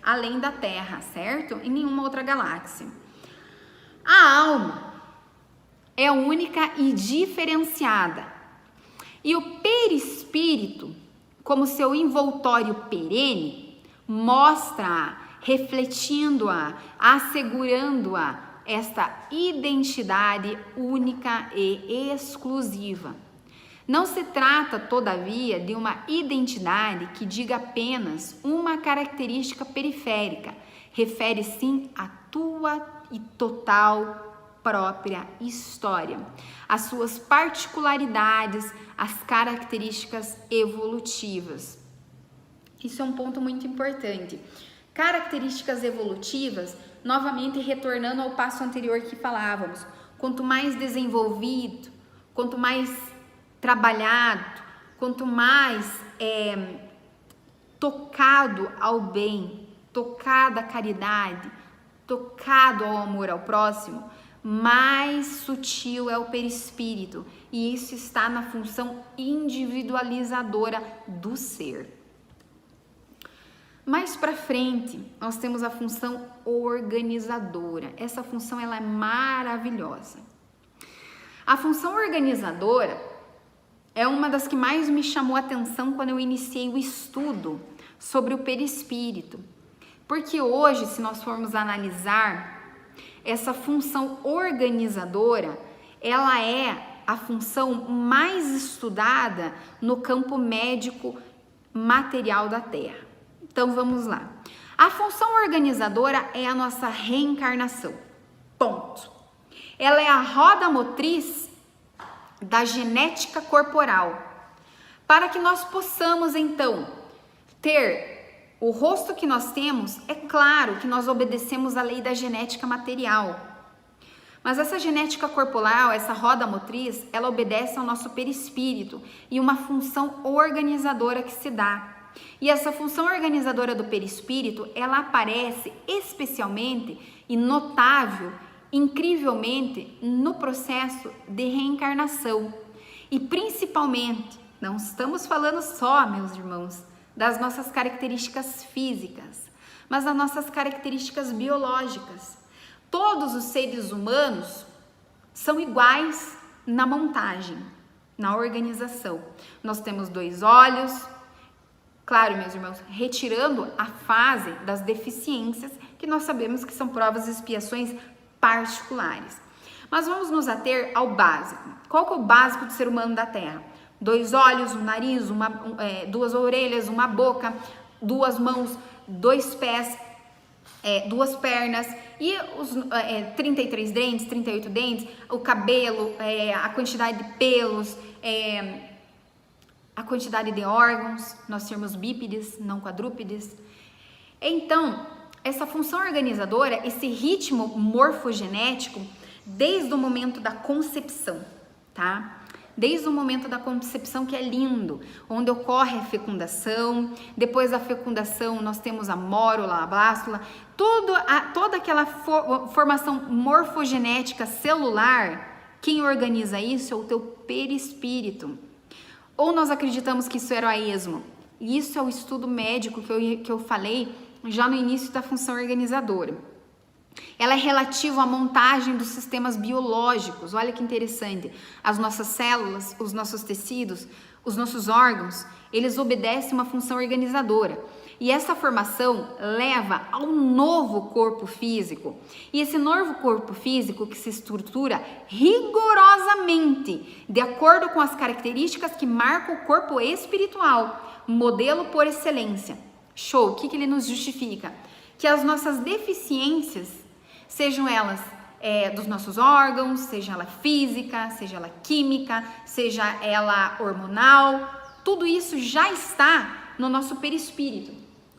Speaker 1: além da Terra, certo? Em nenhuma outra galáxia. A alma é única e diferenciada. E o perispírito, como seu envoltório perene, mostra refletindo-a, assegurando-a esta identidade única e exclusiva. Não se trata, todavia, de uma identidade que diga apenas uma característica periférica, refere sim à tua e total própria história, as suas particularidades, as características evolutivas. Isso é um ponto muito importante. Características evolutivas, novamente retornando ao passo anterior que falávamos, quanto mais desenvolvido, quanto mais trabalhado, quanto mais tocado ao bem, tocado à caridade, tocado ao amor ao próximo, mais sutil é o perispírito, e isso está na função individualizadora do ser. Mais para frente, nós temos a função organizadora. Essa função ela é maravilhosa. A função organizadora é uma das que mais me chamou a atenção quando eu iniciei o estudo sobre o perispírito. Porque hoje, se nós formos analisar, essa função organizadora, ela é a função mais estudada no campo médico material da Terra. Então vamos lá. A função organizadora é a nossa reencarnação. Ponto. Ela é a roda motriz da genética corporal. Para que nós possamos então ter o rosto que nós temos, é claro que nós obedecemos à lei da genética material. Mas essa genética corporal, essa roda motriz, ela obedece ao nosso perispírito e uma função organizadora que se dá. E essa função organizadora do perispírito, ela aparece especialmente e notável, incrivelmente, no processo de reencarnação. E principalmente, não estamos falando só, meus irmãos, das nossas características físicas, mas das nossas características biológicas. Todos os seres humanos são iguais na montagem, na organização. Nós temos 2 olhos. Claro, meus irmãos, retirando a fase das deficiências, que nós sabemos que são provas e expiações particulares. Mas vamos nos ater ao básico. Qual que é o básico do ser humano da Terra? 2 olhos, um nariz, 2 orelhas, uma boca, 2 mãos, 2 pés, 2 pernas e os 33 dentes, 38 dentes, o cabelo, a quantidade de pelos, a quantidade de órgãos, nós sermos bípedes, não quadrúpedes. Então, essa função organizadora, esse ritmo morfogenético, desde o momento da concepção, tá? Desde o momento da concepção, que é lindo, onde ocorre a fecundação, depois da fecundação nós temos a mórula, a blástula, toda aquela formação morfogenética celular, quem organiza isso é o teu perispírito. Ou nós acreditamos que isso era a esmo? Isso é o estudo médico que eu falei já no início da função organizadora. Ela é relativa à montagem dos sistemas biológicos. Olha que interessante. As nossas células, os nossos tecidos, os nossos órgãos, eles obedecem uma função organizadora. E essa formação leva ao novo corpo físico. E esse novo corpo físico que se estrutura rigorosamente de acordo com as características que marcam o corpo espiritual, modelo por excelência. Show! O que ele nos justifica? Que as nossas deficiências, sejam elas dos nossos órgãos, seja ela física, seja ela química, seja ela hormonal, tudo isso já está no nosso perispírito.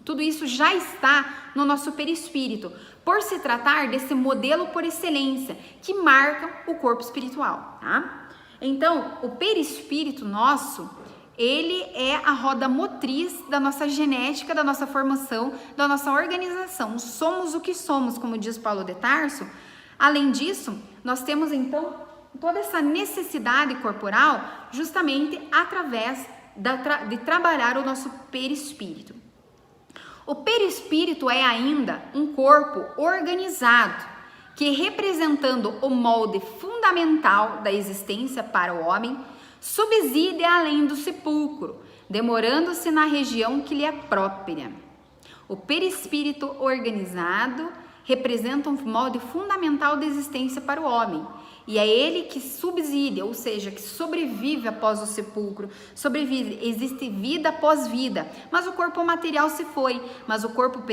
Speaker 1: Tudo isso já está no nosso perispírito, por se tratar desse modelo por excelência que marca o corpo espiritual, tá? Então, o perispírito nosso, ele é a roda motriz da nossa genética, da nossa formação, da nossa organização. Somos o que somos, como diz Paulo de Tarso. Além disso, nós temos então toda essa necessidade corporal justamente através de trabalhar o nosso perispírito. O perispírito é ainda um corpo organizado, que representando o molde fundamental da existência para o homem, subside além do sepulcro, demorando-se na região que lhe é própria. O perispírito organizado representa um molde fundamental da existência para o homem, e é ele que subside, ou seja, que sobrevive após o sepulcro, sobrevive, existe vida após vida, mas o corpo material se foi, mas o corpo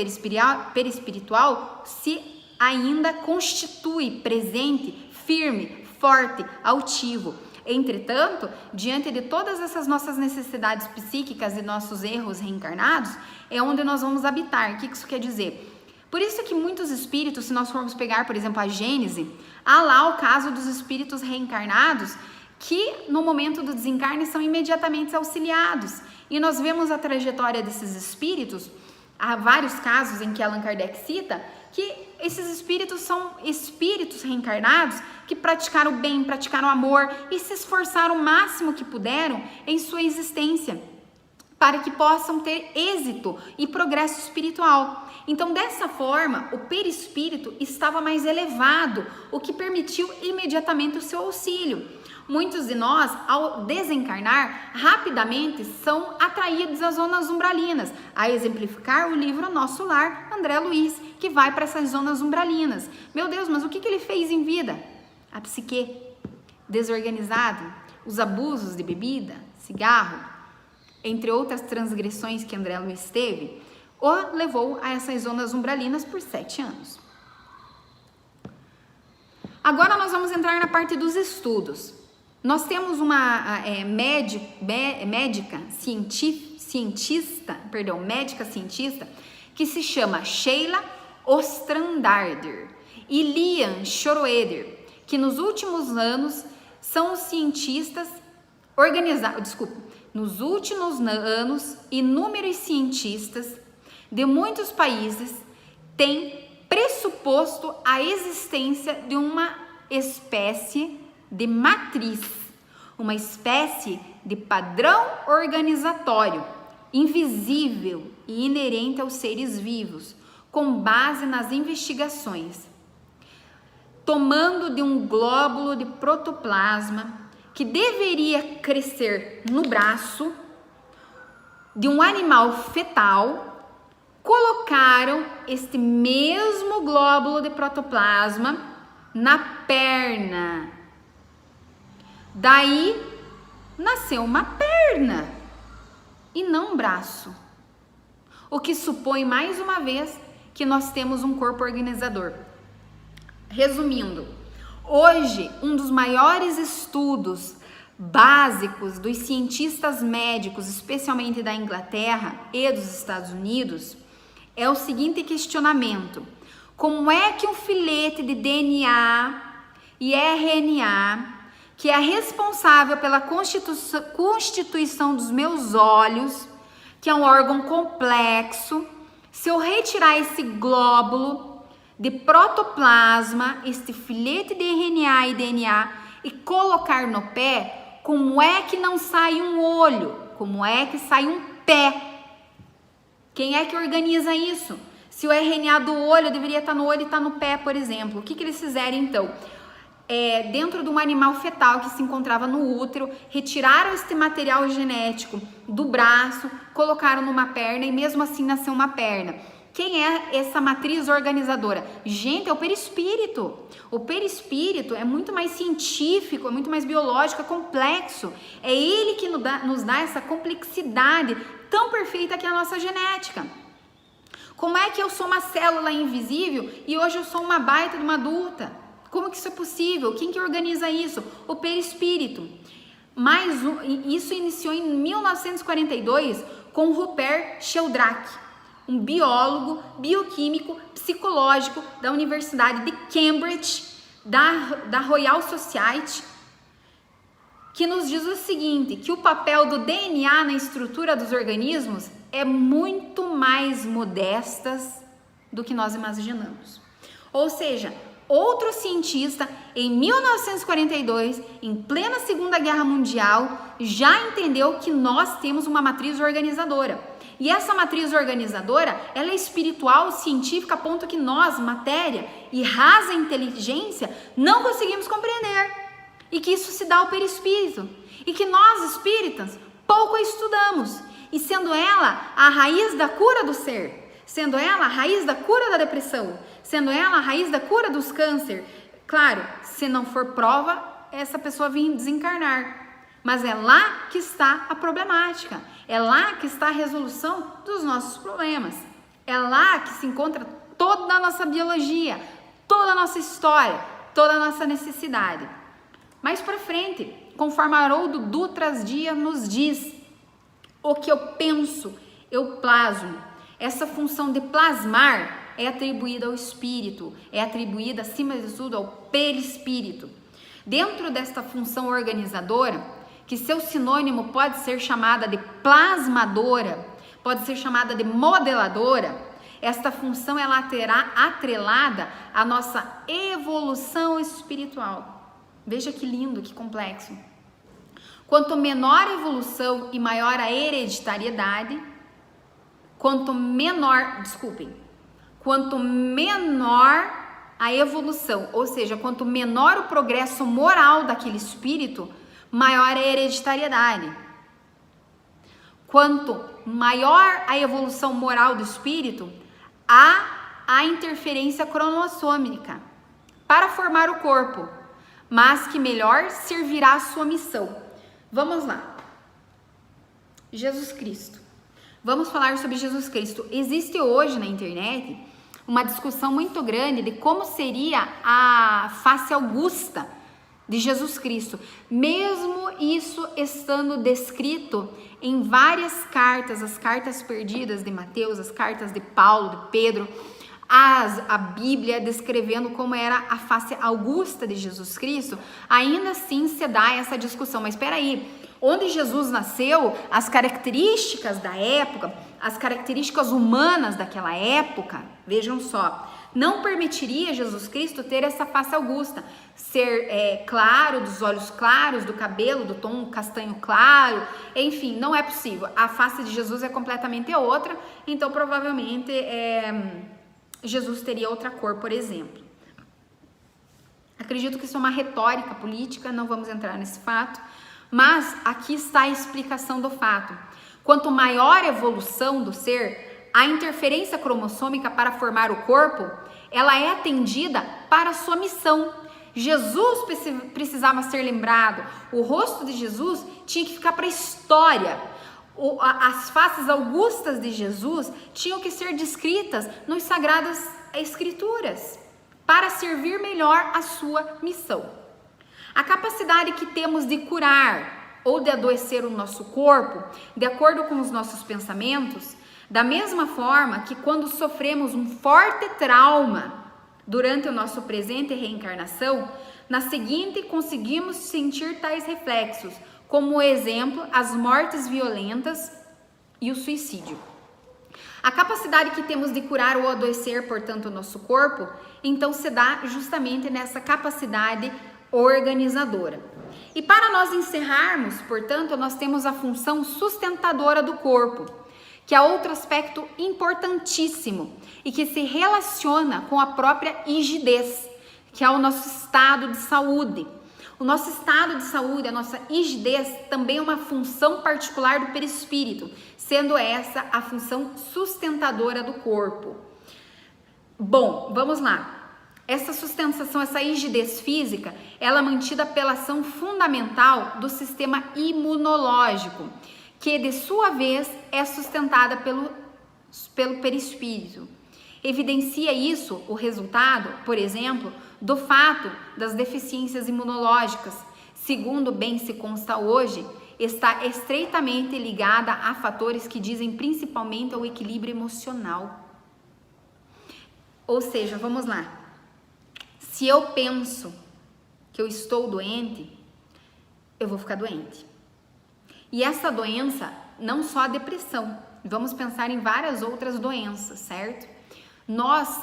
Speaker 1: perispiritual se ainda constitui presente, firme, forte, altivo. Entretanto, diante de todas essas nossas necessidades psíquicas e nossos erros reencarnados, é onde nós vamos habitar. O que isso quer dizer? Por isso que muitos espíritos, se nós formos pegar, por exemplo, a Gênese, há lá o caso dos espíritos reencarnados que no momento do desencarne são imediatamente auxiliados. E nós vemos a trajetória desses espíritos Há vários casos em que Allan Kardec cita que esses espíritos são espíritos reencarnados que praticaram o bem, praticaram o amor e se esforçaram o máximo que puderam em sua existência para que possam ter êxito e progresso espiritual. Então, dessa forma, o perispírito estava mais elevado, o que permitiu imediatamente o seu auxílio. Muitos de nós, ao desencarnar, rapidamente são atraídos às zonas umbralinas, a exemplificar o livro Nosso Lar, André Luiz, que vai para essas zonas umbralinas. Meu Deus, mas o que ele fez em vida? A psique desorganizado, os abusos de bebida, cigarro, entre outras transgressões que André Luiz teve, o levou a essas zonas umbralinas por 7 anos. Agora nós vamos entrar na parte dos estudos. Nós temos uma médica cientista que se chama Sheila Ostrander e Lian Schroeder, que nos últimos anos são os cientistas nos últimos anos, inúmeros cientistas de muitos países têm pressuposto a existência de uma espécie de matriz, uma espécie de padrão organizatório, invisível e inerente aos seres vivos, com base nas investigações, tomando de um glóbulo de protoplasma que deveria crescer no braço de um animal fetal, colocaram este mesmo glóbulo de protoplasma na perna. Daí nasceu uma perna e não um braço. O que supõe mais uma vez que nós temos um corpo organizador. Resumindo, hoje um dos maiores estudos básicos dos cientistas médicos, especialmente da Inglaterra e dos Estados Unidos, é o seguinte questionamento: como é que um filete de DNA e RNA, que é responsável pela constituição dos meus olhos, que é um órgão complexo, se eu retirar esse glóbulo de protoplasma, este filete de RNA e DNA, e colocar no pé, como é que não sai um olho? Como é que sai um pé? Quem é que organiza isso? Se o RNA do olho deveria estar no olho e está no pé, por exemplo. O que eles fizeram então? Dentro de um animal fetal que se encontrava no útero, retiraram este material genético do braço, colocaram numa perna e mesmo assim nasceu uma perna. Quem é essa matriz organizadora? Gente, é o perispírito. O perispírito é muito mais científico, é muito mais biológico, é complexo. É ele que nos dá essa complexidade tão perfeita que é a nossa genética. Como é que eu sou uma célula invisível e hoje eu sou uma baita de uma adulta? Como que isso é possível? Quem que organiza isso? O perispírito. Isso iniciou em 1942 com Rupert Sheldrake, um biólogo, bioquímico, psicológico da Universidade de Cambridge, da Royal Society, que nos diz o seguinte, que o papel do DNA na estrutura dos organismos é muito mais modestas do que nós imaginamos. Ou seja, outro cientista, em 1942, em plena Segunda Guerra Mundial, já entendeu que nós temos uma matriz organizadora. E essa matriz organizadora, ela é espiritual, científica, a ponto que nós, matéria e rasa inteligência, não conseguimos compreender. E que isso se dá ao perispírito. E que nós, espíritas, pouco a estudamos. E sendo ela a raiz da cura do ser, sendo ela a raiz da cura da depressão, sendo ela a raiz da cura dos cânceres. Claro, se não for prova, essa pessoa vem desencarnar. Mas é lá que está a problemática. É lá que está a resolução dos nossos problemas. É lá que se encontra toda a nossa biologia, toda a nossa história, toda a nossa necessidade. Mais para frente, conforme Haroldo Dutra Dias nos diz, o que eu penso, eu plasmo. Essa função de plasmar é atribuída ao espírito, é atribuída, acima de tudo, ao perispírito. Dentro desta função organizadora, que seu sinônimo pode ser chamada de plasmadora, pode ser chamada de modeladora, esta função ela terá atrelada à nossa evolução espiritual. Veja que lindo, que complexo. Quanto menor a evolução e maior a hereditariedade, quanto menor a evolução, ou seja, quanto menor o progresso moral daquele espírito, maior a hereditariedade. Quanto maior a evolução moral do espírito, há a interferência cromossômica para formar o corpo, mas que melhor servirá a sua missão. Vamos lá. Jesus Cristo. Vamos falar sobre Jesus Cristo. Existe hoje na internet uma discussão muito grande de como seria a face augusta de Jesus Cristo. Mesmo isso estando descrito em várias cartas, as cartas perdidas de Mateus, as cartas de Paulo, de Pedro, a Bíblia descrevendo como era a face augusta de Jesus Cristo, ainda assim se dá essa discussão. Mas espera aí, onde Jesus nasceu, as características da época, as características humanas daquela época, vejam só, não permitiria Jesus Cristo ter essa face augusta, ser claro, dos olhos claros, do cabelo, do tom castanho claro, enfim, não é possível. A face de Jesus é completamente outra, então provavelmente Jesus teria outra cor, por exemplo. Acredito que isso é uma retórica política, não vamos entrar nesse fato, mas aqui está a explicação do fato. Quanto maior a evolução do ser, a interferência cromossômica para formar o corpo, ela é atendida para a sua missão. Jesus precisava ser lembrado, o rosto de Jesus tinha que ficar para a história. As faces augustas de Jesus tinham que ser descritas nas Sagradas Escrituras para servir melhor a sua missão. A capacidade que temos de curar ou de adoecer o nosso corpo, de acordo com os nossos pensamentos, da mesma forma que quando sofremos um forte trauma durante o nosso presente reencarnação, na seguinte conseguimos sentir tais reflexos, como exemplo, as mortes violentas e o suicídio. A capacidade que temos de curar ou adoecer, portanto, o nosso corpo, então se dá justamente nessa capacidade organizadora. E para nós encerrarmos, portanto, nós temos a função sustentadora do corpo, que é outro aspecto importantíssimo e que se relaciona com a própria rigidez, que é o nosso estado de saúde. O nosso estado de saúde, a nossa rigidez, também é uma função particular do perispírito, sendo essa a função sustentadora do corpo. Bom, vamos lá. Essa sustentação, essa rigidez física, ela é mantida pela ação fundamental do sistema imunológico, que de sua vez é sustentada pelo perispírito. Evidencia isso o resultado, por exemplo, do fato das deficiências imunológicas, segundo bem se consta hoje, está estreitamente ligada a fatores que dizem principalmente ao equilíbrio emocional. Ou seja, vamos lá. Se eu penso que eu estou doente, eu vou ficar doente. E essa doença, não só a depressão, vamos pensar em várias outras doenças, certo? Nós,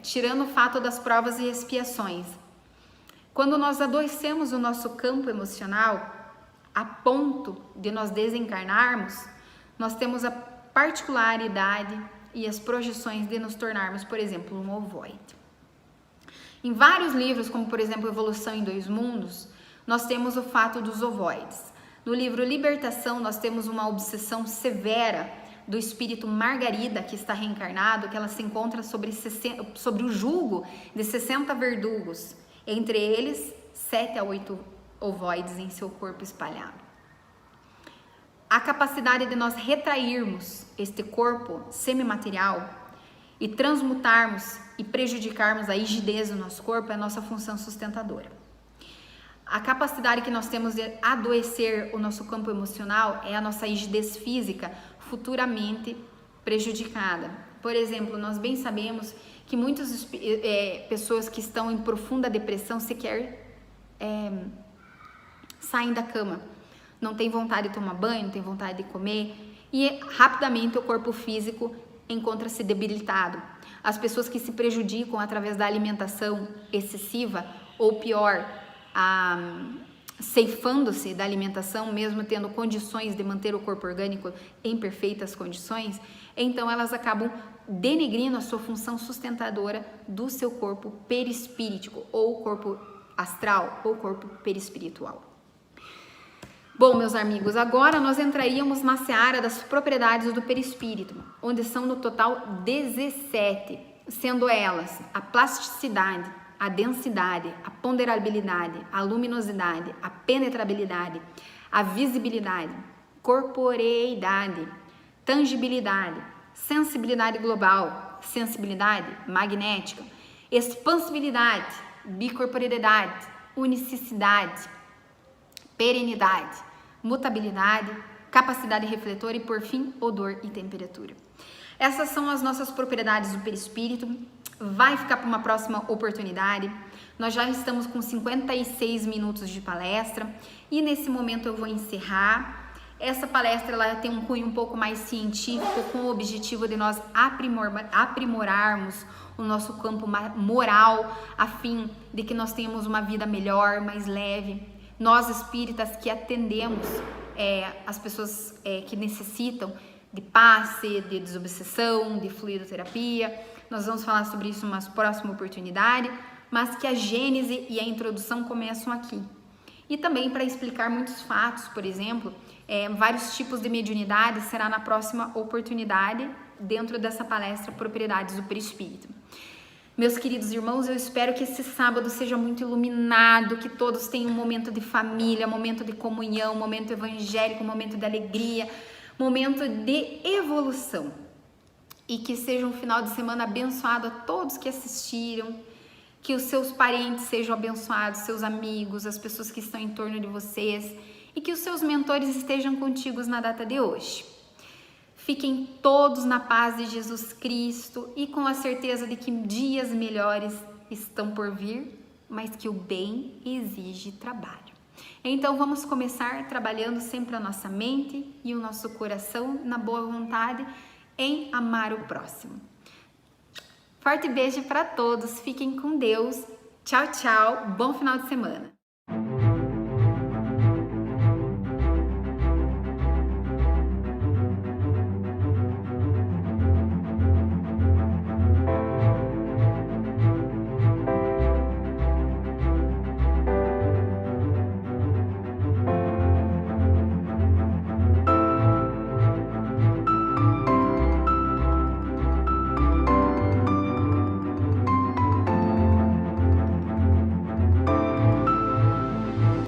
Speaker 1: tirando o fato das provas e expiações, quando nós adoecemos o nosso campo emocional, a ponto de nós desencarnarmos, nós temos a particularidade e as projeções de nos tornarmos, por exemplo, um ovoide. Em vários livros, como por exemplo Evolução em Dois Mundos, nós temos o fato dos ovoides. No livro Libertação, nós temos uma obsessão severa do espírito Margarida, que está reencarnado, que ela se encontra sobre o jugo de 60 verdugos, entre eles 7 a 8 ovoides em seu corpo espalhado. A capacidade de nós retrairmos este corpo semimaterial e transmutarmos e prejudicarmos a rigidez do nosso corpo é a nossa função sustentadora. A capacidade que nós temos de adoecer o nosso campo emocional é a nossa rigidez física futuramente prejudicada. Por exemplo, nós bem sabemos que muitas pessoas que estão em profunda depressão sequer saem da cama. não tem vontade de tomar banho, não tem vontade de comer e rapidamente o corpo físico encontra-se debilitado. As pessoas que se prejudicam através da alimentação excessiva ou pior, ceifando-se da alimentação, mesmo tendo condições de manter o corpo orgânico em perfeitas condições, então elas acabam denegrindo a sua função sustentadora do seu corpo perispíritico, ou corpo astral, ou corpo perispiritual. Bom, meus amigos, agora nós entraríamos na seara das propriedades do perispírito, onde são no total 17, sendo elas a plasticidade, a densidade, a ponderabilidade, a luminosidade, a penetrabilidade, a visibilidade, corporeidade, tangibilidade, sensibilidade global, sensibilidade magnética, expansibilidade, bicorporeidade, unicidade, perenidade, mutabilidade, capacidade refletora e, por fim, odor e temperatura. Essas são as nossas propriedades do perispírito. Vai ficar para uma próxima oportunidade. Nós já estamos com 56 minutos de palestra e nesse momento eu vou encerrar. Essa palestra ela tem um cunho um pouco mais científico, com o objetivo de nós aprimorarmos o nosso campo moral, a fim de que nós tenhamos uma vida melhor, mais leve. Nós espíritas que atendemos as pessoas que necessitam de passe, de desobsessão, de fluidoterapia. Nós vamos falar sobre isso numa próxima oportunidade, mas que a gênese e a introdução começam aqui. E também para explicar muitos fatos, por exemplo, vários tipos de mediunidade, será na próxima oportunidade, dentro dessa palestra Propriedades do Perispírito. Meus queridos irmãos, eu espero que esse sábado seja muito iluminado, que todos tenham um momento de família, momento de comunhão, momento evangélico, momento de alegria, momento de evolução. E que seja um final de semana abençoado a todos que assistiram, que os seus parentes sejam abençoados, seus amigos, as pessoas que estão em torno de vocês, e que os seus mentores estejam contigo na data de hoje. Fiquem todos na paz de Jesus Cristo e com a certeza de que dias melhores estão por vir, mas que o bem exige trabalho. Então vamos começar trabalhando sempre a nossa mente e o nosso coração na boa vontade em amar o próximo. Forte beijo para todos, fiquem com Deus. Tchau, tchau, bom final de semana.